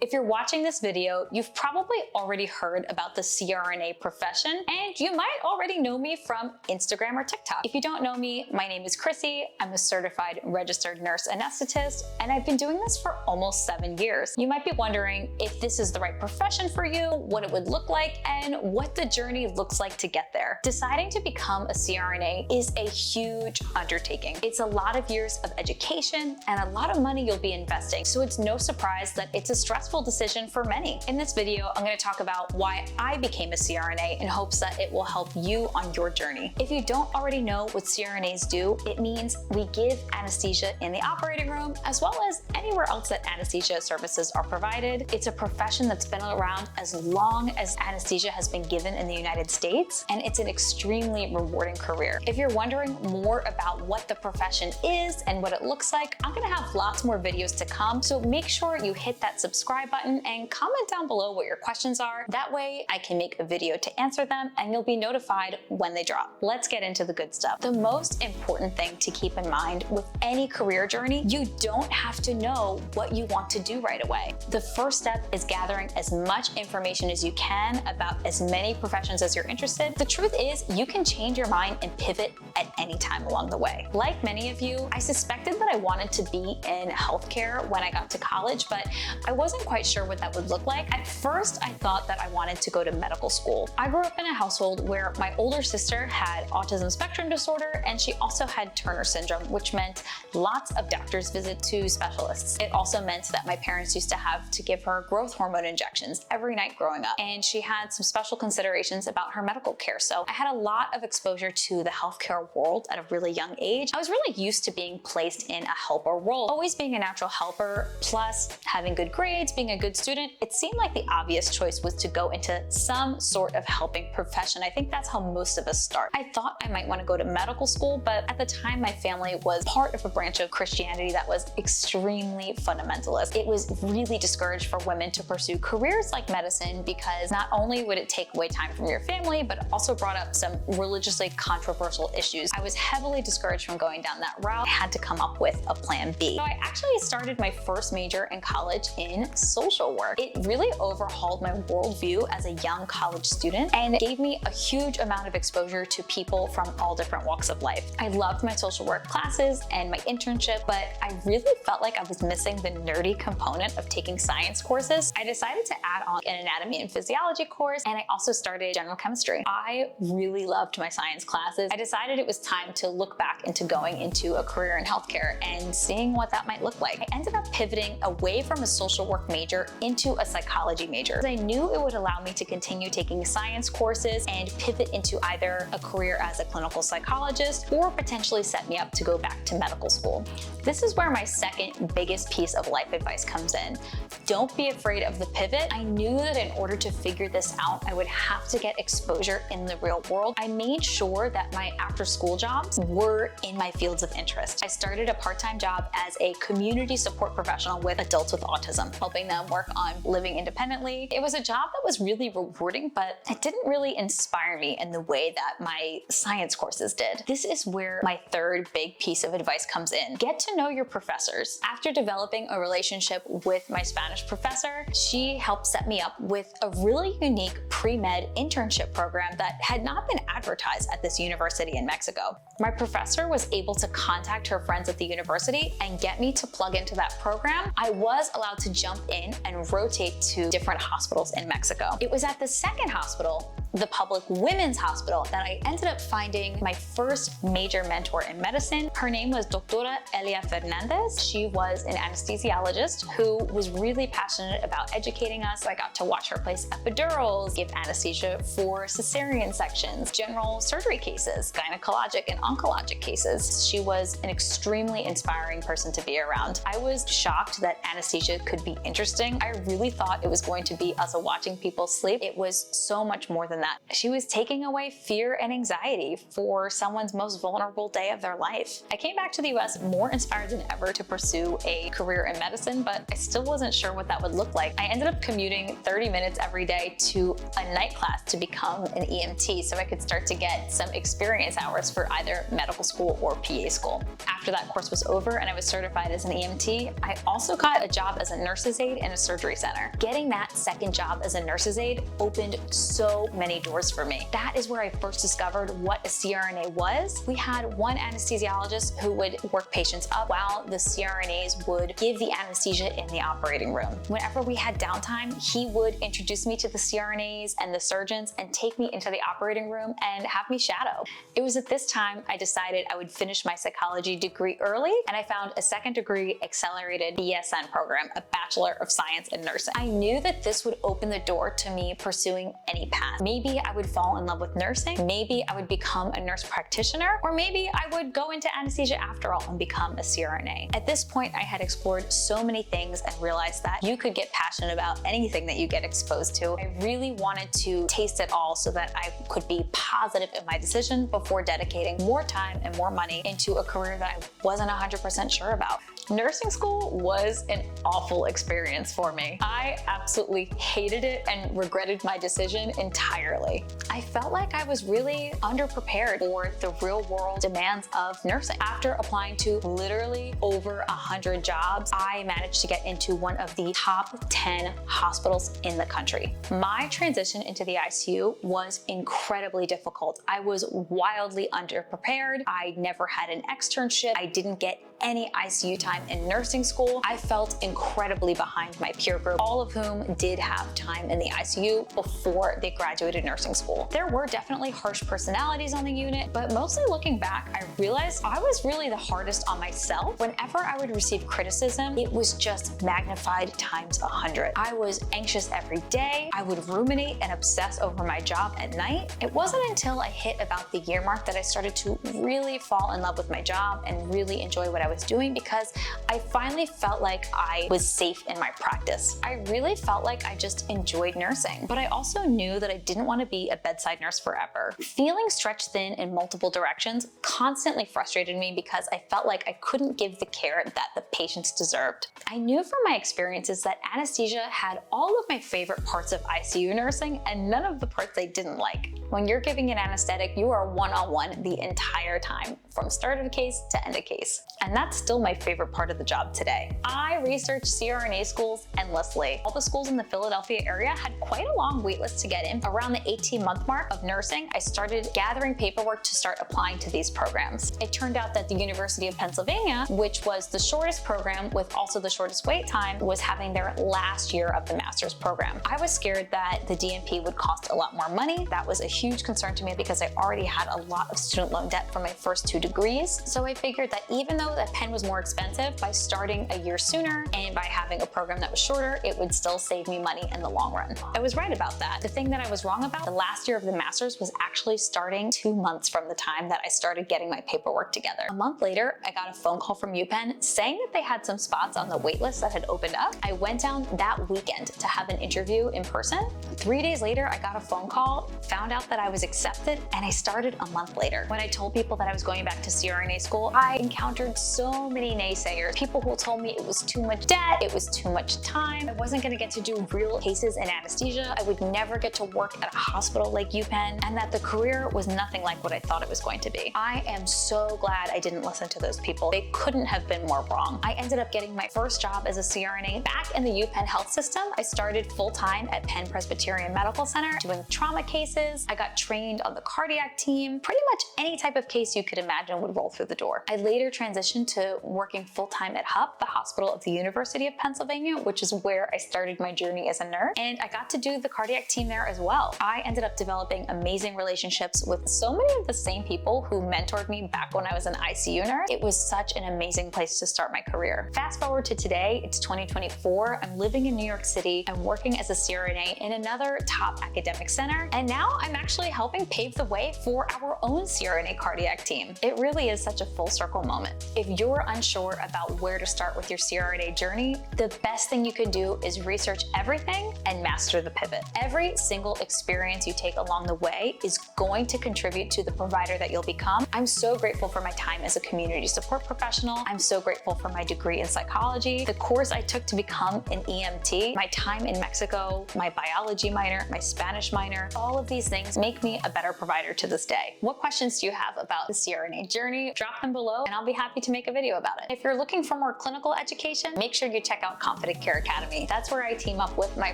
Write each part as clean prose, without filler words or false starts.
If you're watching this video, you've probably already heard about the CRNA profession, and you might already know me from Instagram or TikTok. If you don't know me, my name is Chrissy. I'm a certified registered nurse anesthetist, and I've been doing this for almost 7 years. You might be wondering if this is the right profession for you, what it would look like, and what the journey looks like to get there. Deciding to become a CRNA is a huge undertaking. It's a lot of years of education and a lot of money you'll be investing, so it's no surprise that it's a stressful decision for many. In this video, I'm going to talk about why I became a CRNA in hopes that it will help you on your journey. If you don't already know what CRNAs do, it means we give anesthesia in the operating room as well as anywhere else that anesthesia services are provided. It's a profession that's been around as long as anesthesia has been given in the United States, and it's an extremely rewarding career. If you're wondering more about what the profession is and what it looks like, I'm going to have lots more videos to come, so make sure you hit that subscribe button and comment down below what your questions are. That way I can make a video to answer them and you'll be notified when they drop. Let's get into the good stuff. The most important thing to keep in mind with any career journey, you don't have to know what you want to do right away. The first step is gathering as much information as you can about as many professions as you're interested. The truth is, you can change your mind and pivot at any time along the way. Like many of you, I suspected that I wanted to be in healthcare when I got to college, but I wasn't quite sure what that would look like. At first, I thought that I wanted to go to medical school. I grew up in a household where my older sister had autism spectrum disorder, and she also had Turner syndrome, which meant lots of doctor's visits to specialists. It also meant that my parents used to have to give her growth hormone injections every night growing up, and she had some special considerations about her medical care. So I had a lot of exposure to the healthcare world at a really young age. I was really used to being placed in a helper role. Always being a natural helper, plus having good grades, being a good student, it seemed like the obvious choice was to go into some sort of helping profession. I think that's how most of us start. I thought I might want to go to medical school, but at the time my family was part of a branch of Christianity that was extremely fundamentalist. It was really discouraged for women to pursue careers like medicine because not only would it take away time from your family, but it also brought up some religiously controversial issues. I was heavily discouraged from going down that route. I had to come up with a plan B. So I actually started my first major in college in social work. It really overhauled my worldview as a young college student and gave me a huge amount of exposure to people from all different walks of life. I loved my social work classes and my internship, but I really felt like I was missing the nerdy component of taking science courses. I decided to add on an anatomy and physiology course, and I also started general chemistry. I really loved my science classes. I decided it was time to look back into going into a career in healthcare and seeing what that might look like. I ended up pivoting away from a social work major into a psychology major. I knew it would allow me to continue taking science courses and pivot into either a career as a clinical psychologist or potentially set me up to go back to medical school. This is where my second biggest piece of life advice comes in. Don't be afraid of the pivot. I knew that in order to figure this out, I would have to get exposure in the real world. I made sure that my after-school jobs were in my fields of interest. I started a part-time job as a community support professional with adults with autism, helping them work on living independently. It was a job that was really rewarding, but it didn't really inspire me in the way that my science courses did. This is where my third big piece of advice comes in. Get to know your professors. After developing a relationship with my Spanish professor, she helped set me up with a really unique pre-med internship program that had not been advertised at this university in Mexico. My professor was able to contact her friends at the university and get me to plug into that program. I was allowed to jump in and rotate to different hospitals in Mexico. It was at the second hospital, the public women's hospital, that I ended up finding my first major mentor in medicine. Her name was Doctora Elia Fernandez. She was an anesthesiologist who was really passionate about educating us. I got to watch her place epidurals, give anesthesia for cesarean sections, general surgery cases, gynecologic and oncologic cases. She was an extremely inspiring person to be around. I was shocked that anesthesia could be interesting. I really thought it was going to be us watching people sleep. It was so much more than than that. She was taking away fear and anxiety for someone's most vulnerable day of their life. I came back to the US more inspired than ever to pursue a career in medicine, but I still wasn't sure what that would look like. I ended up commuting 30 minutes every day to a night class to become an EMT so I could start to get some experience hours for either medical school or PA school. After that course was over and I was certified as an EMT, I also got a job as a nurse's aide in a surgery center. Getting that second job as a nurse's aide opened so many doors for me. That is where I first discovered what a CRNA was. We had one anesthesiologist who would work patients up while the CRNAs would give the anesthesia in the operating room. Whenever we had downtime, he would introduce me to the CRNAs and the surgeons and take me into the operating room and have me shadow. It was at this time I decided I would finish my psychology degree early, and I found a second degree accelerated BSN program, a Bachelor of Science in Nursing. I knew that this would open the door to me pursuing any path. Maybe I would fall in love with nursing, maybe I would become a nurse practitioner, or maybe I would go into anesthesia after all and become a CRNA. At this point, I had explored so many things and realized that you could get passionate about anything that you get exposed to. I really wanted to taste it all so that I could be positive in my decision before dedicating more time and more money into a career that I wasn't 100% sure about. Nursing school was an awful experience for me. I absolutely hated it and regretted my decision entirely. I felt like I was really underprepared for the real world demands of nursing. After applying to literally over 100 jobs, I managed to get into one of the top 10 hospitals in the country. My transition into the ICU was incredibly difficult. I was wildly underprepared. I never had an externship. I didn't get any ICU time in nursing school. I felt incredibly behind my peer group, all of whom did have time in the ICU before they graduated nursing school. There were definitely harsh personalities on the unit, but mostly looking back, I realized I was really the hardest on myself. Whenever I would receive criticism, it was just magnified times 100. I was anxious every day. I would ruminate and obsess over my job at night. It wasn't until I hit about the year mark that I started to really fall in love with my job and really enjoy what I was doing, because I finally felt like I was safe in my practice. I really felt like I just enjoyed nursing, but I also knew that I didn't want to be a bedside nurse forever. Feeling stretched thin in multiple directions constantly frustrated me because I felt like I couldn't give the care that the patients deserved. I knew from my experiences that anesthesia had all of my favorite parts of ICU nursing and none of the parts I didn't like. When you're giving an anesthetic, you are one-on-one the entire time, from start of a case to end of case. And that's still my favorite part of the job today. I researched CRNA schools endlessly. All the schools in the Philadelphia area had quite a long waitlist to get in. Around the 18-month mark of nursing, I started gathering paperwork to start applying to these programs. It turned out that the University of Pennsylvania, which was the shortest program with also the shortest wait time, was having their last year of the master's program. I was scared that the DNP would cost a lot more money. That was a huge concern to me because I already had a lot of student loan debt from my first 2 degrees. So I figured that even though that Penn was more expensive, by starting a year sooner and by having a program that was shorter, it would still save me money in the long run. I was right about that. The thing that I was wrong about, the last year of the master's was actually starting 2 months from the time that I started getting my paperwork together. A month later, I got a phone call from UPenn saying that they had some spots on the wait list that had opened up. I went down that weekend to have an interview in person. 3 days later, I got a phone call, found out that I was accepted, and I started a month later. When I told people that I was going back to CRNA school, I encountered so many naysayers. People who told me it was too much debt, it was too much time, I wasn't gonna get to do real cases in anesthesia, I would never get to work at a hospital like UPenn, and that the career was nothing like what I thought it was going to be. I am so glad I didn't listen to those people. They couldn't have been more wrong. I ended up getting my first job as a CRNA back in the UPenn health system. I started full-time at Penn Presbyterian Medical Center doing trauma cases. I got trained on the cardiac team. Pretty much any type of case you could imagine would roll through the door. I later transitioned to working full-time at HUP, the Hospital of the University of Pennsylvania, which is where I started my journey as a nurse, and I got to do the cardiac team there as well. I ended up developing amazing relationships with so many of the same people who mentored me back when I was an ICU nurse. It was such an amazing place to start my career. Fast forward to today, it's 2024, I'm living in New York City, I'm working as a CRNA in another top academic center, and now I'm actually actually helping pave the way for our own CRNA cardiac team. It really is such a full circle moment. If you're unsure about where to start with your CRNA journey, the best thing you can do is research everything and master the pivot. Every single experience you take along the way is going to contribute to the provider that you'll become. I'm so grateful for my time as a community support professional. I'm so grateful for my degree in psychology, the course I took to become an EMT, my time in Mexico, my biology minor, my Spanish minor. All of these things make me a better provider to this day. What questions do you have about the CRNA journey? Drop them below and I'll be happy to make a video about it. If you're looking for more clinical education, make sure you check out Confident Care Academy. That's where I team up with my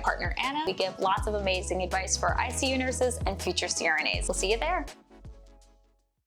partner Anna. We give lots of amazing advice for ICU nurses and future CRNAs. We'll see you there.